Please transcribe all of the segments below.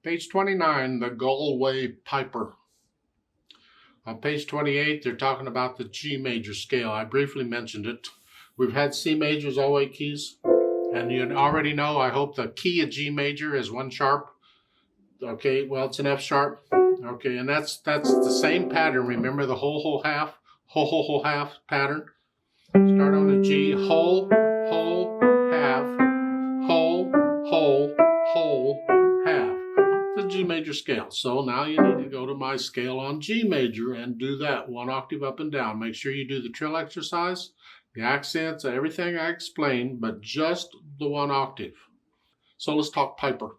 Page 29, the Galway Piper. On page 28, they're talking about the G major scale. I briefly mentioned it. We've had C majors, all way keys. And you already know, I hope, the key of G major is 1 sharp. Okay, well, it's an F sharp. Okay, and that's the same pattern. Remember the whole half pattern? Start on the G, whole, half, whole, half. The G major scale. So now you need to go to my scale on G major and do that 1 octave up and down. Make sure you do the trill exercise, the accents, everything I explained, but just the 1 octave. So let's talk Piper.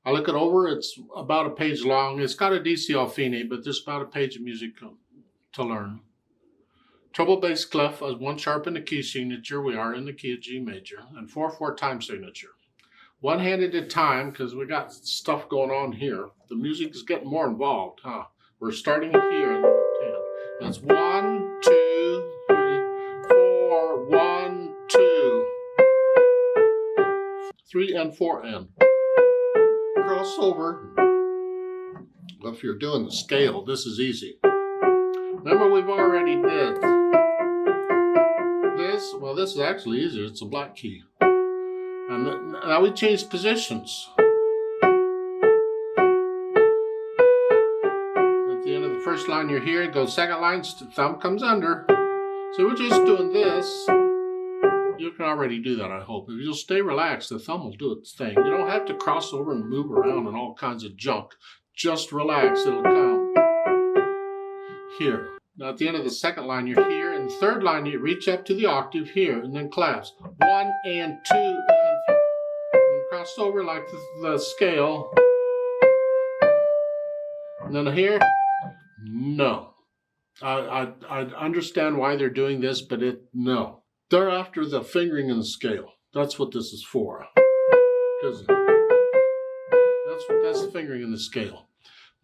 I look it over, it's about a page long. It's got a DC Alfini, but there's about a page of music to learn. Treble bass clef as 1 sharp in the key signature. We are in the key of G major, and 4/4 time signature. 1 hand at a time, because we got stuff going on here. The music is getting more involved, huh? We're starting here in the 10. That's 1, 2, 3, 4, 1, 2, 3 and 4 and. Crossover. Well, if you're doing the scale, this is easy. Remember, we've already did this. Well, this is actually easier. It's a black key. And now we change positions. At the end of the first line, you're here. It goes second line, thumb comes under. So we're just doing this. You can already do that, I hope. If you'll stay relaxed, the thumb will do its thing. You don't have to cross over and move around and all kinds of junk. Just relax, it'll come. Here. Now at the end of the second line, you're here. And the third line, you reach up to the octave here and then clasp. 1 and 2 and 3. And cross over like the scale. And then here, no. I understand why they're doing this, but no. They're after the fingering and the scale. That's what this is for. Because that's the fingering and the scale.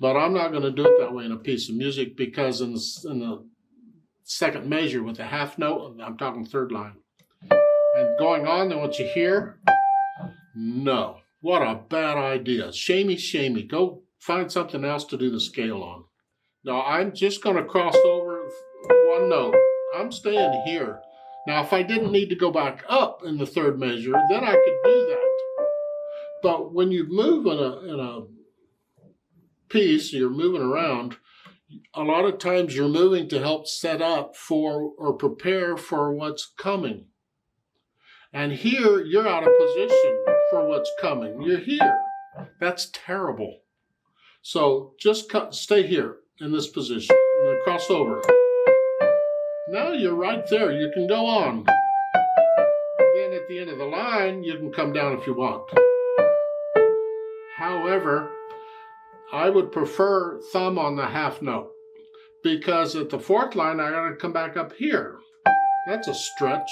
But I'm not going to do it that way in a piece of music, because in the second measure with the half note, I'm talking third line, and going on, then what you hear, no. What a bad idea. Shamey. Go find something else to do the scale on. Now, I'm just going to cross over 1 note. I'm staying here. Now, if I didn't need to go back up in the third measure, then I could do that. But when you move in a piece, you're moving around, a lot of times you're moving to help set up for or prepare for what's coming. And here, you're out of position for what's coming. You're here. That's terrible. So just stay here in this position and then cross over. Now you're right there. You can go on. Then at the end of the line, you can come down if you want. However, I would prefer thumb on the half note, because at the 4th line, I got to come back up here. That's a stretch.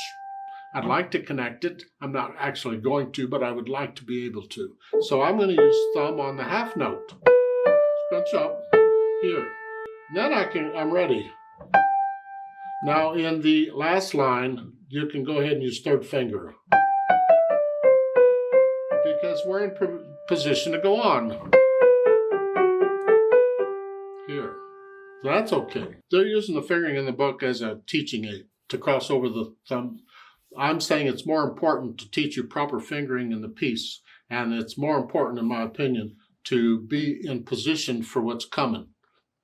I'd like to connect it. I'm not actually going to, but I would like to be able to. So I'm going to use thumb on the half note. Scrunch up here. Then I'm ready. Now in the last line, you can go ahead and use third finger, because we're in position to go on. Here. That's okay. They're using the fingering in the book as a teaching aid to cross over the thumb. I'm saying it's more important to teach you proper fingering in the piece, and it's more important, in my opinion, to be in position for what's coming.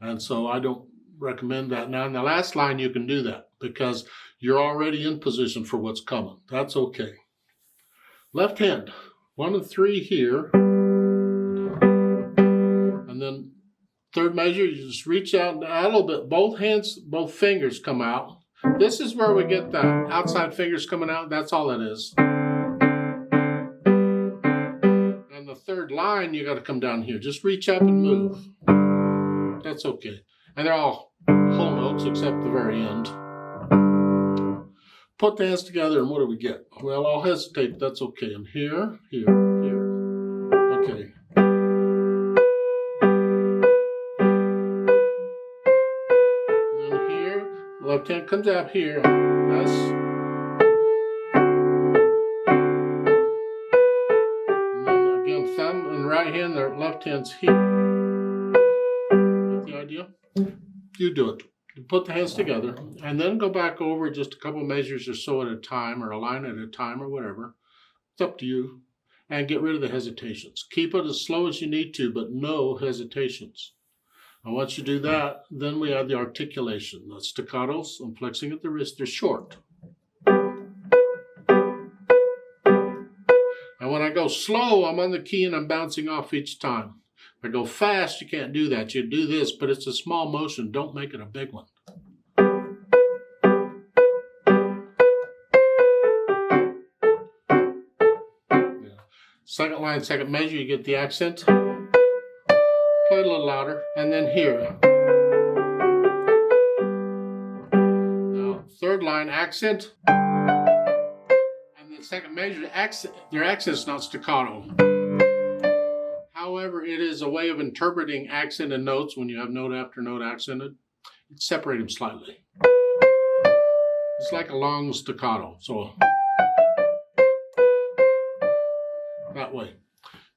And so I don't recommend that. Now in the last line you can do that, because you're already in position for what's coming. That's okay. Left hand, 1 and 3 here, and then third measure, you just reach out and a little bit. Both fingers come out. This is where we get the outside fingers coming out. That's all it is. And the third line, you got to come down here. Just reach up and move. That's okay. And they're all whole notes except the very end. Put the hands together, and what do we get? Well, I'll hesitate. That's okay. I'm here. Okay. Left hand comes out here. That's. And then again, thumb and right hand, the left hand's here. Get the idea? You do it. You put the hands together and then go back over just a couple measures or so at a time, or a line at a time, or whatever. It's up to you. And get rid of the hesitations. Keep it as slow as you need to, but no hesitations. And once you do that, then we add the articulation. The staccatos and flexing at the wrist, they're short. And when I go slow, I'm on the key and I'm bouncing off each time. If I go fast, you can't do that. You do this, but it's a small motion. Don't make it a big one. Second line, second measure, you get the accent. Play it a little louder, and then here. Now, third line, accent. And the second measure, accent. Your accent's not staccato. However, it is a way of interpreting accent and notes when you have note after note accented. Separate them slightly. It's like a long staccato, so that way.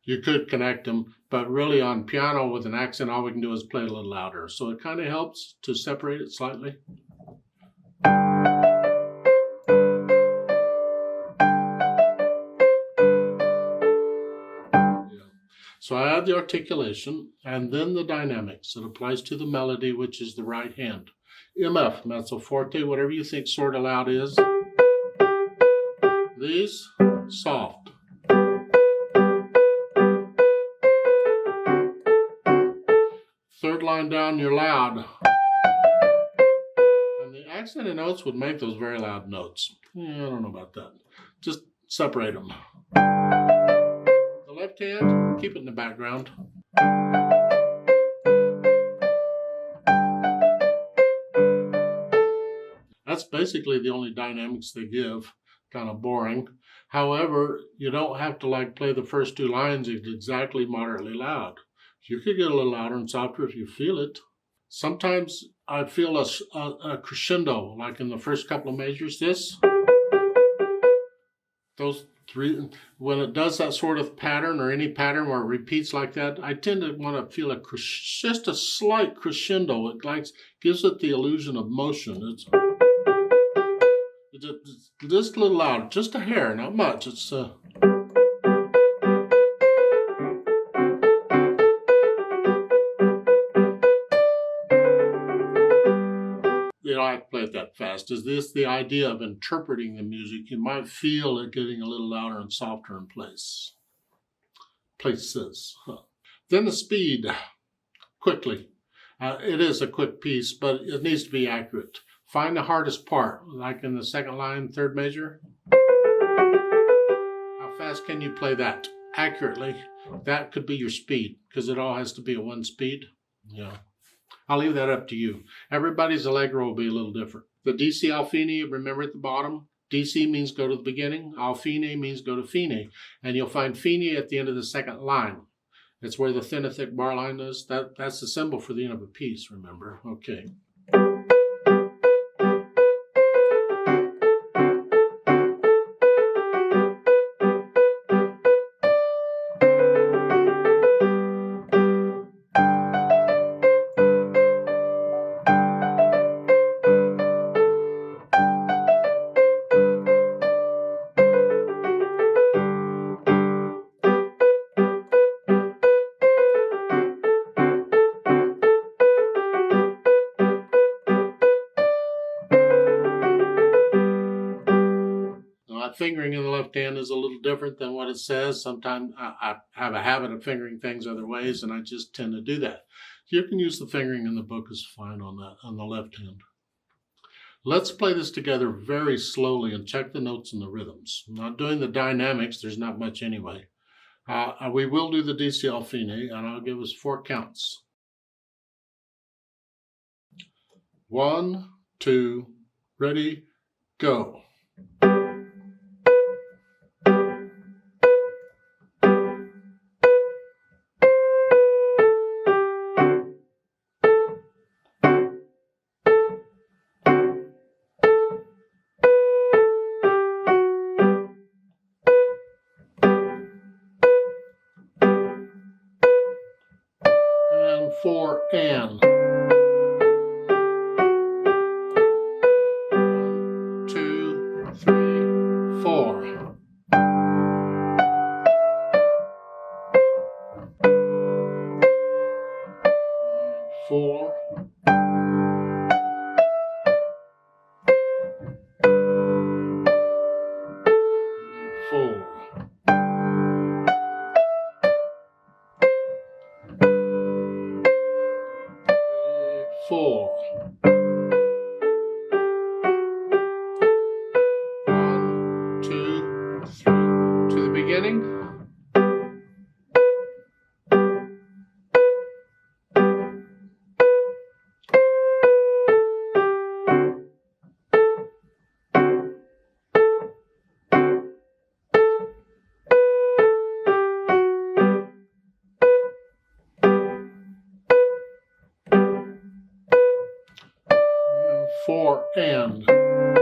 You could connect them, but really on piano with an accent, all we can do is play it a little louder. So it kind of helps to separate it slightly. So I add the articulation and then the dynamics. It applies to the melody, which is the right hand. MF, mezzo forte, whatever you think sort of loud is. These, soft. Third line down, you're loud. And the accented notes would make those very loud notes. I don't know about that. Just separate them. The left hand, keep it in the background. That's basically the only dynamics they give. Kind of boring. However, you don't have to play the first two lines exactly moderately loud. You could get a little louder and softer if you feel it. Sometimes I feel a crescendo, like in the first couple of measures. Those three, when it does that sort of pattern or any pattern where it repeats like that, I tend to want to feel just a slight crescendo. It gives it the illusion of motion. It's just a little louder, just a hair, not much. It's you don't have to play it that fast. Is this the idea of interpreting the music? You might feel it getting a little louder and softer in places. Then the speed, quickly. It is a quick piece, but it needs to be accurate. Find the hardest part, like in the second line, third measure. How fast can you play that accurately? That could be your speed, because it all has to be a one speed. Yeah. I'll leave that up to you. Everybody's allegro will be a little different. The DC Alfine, remember at the bottom, DC means go to the beginning, Alfine means go to fine. And you'll find fine at the end of the second line. It's where the thin and thick bar line is. That's the symbol for the end of a piece, remember? Okay. Fingering in the left hand is a little different than what it says. Sometimes I have a habit of fingering things other ways, and I just tend to do that. You can use the fingering in the book is fine on the left hand. Let's play this together very slowly and check the notes and the rhythms. I'm not doing the dynamics. There's not much anyway. We will do the DC Alfine, and I'll give us 4 counts. 1, 2, ready, go. 4 and. 1, 2, 3, 4. 4. 4. 4. 1, 2, 3. To the beginning. Four and.